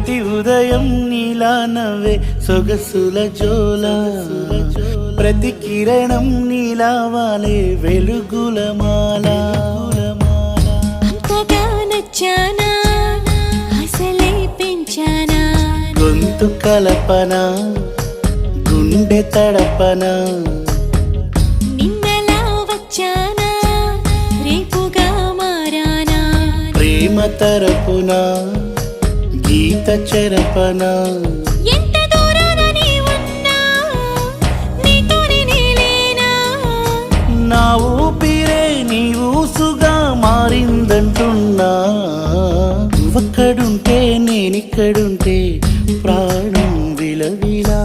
ప్రతి ఉదయం నీలా నవ్వే సొగసుల జోల ప్రతి కిరణం నీలా వాలే వెలుగుల మాల అంతగా నచ్చానా అసలే పెంచానా గొంతు కలపన గుండె తడపన నిన్నలా వచ్చానా రేపుగా మారానా ప్రేమ తరపున గీత చెరపన ఎంత దూరాన నీ ఉన్నా నీతోనే నేలేనా నా ఊపిరే నీ ఊసుగా మారిందంటున్నా నువ్వక్కడుంటే నేనిక్కడుంటే ప్రాణం విలవిలా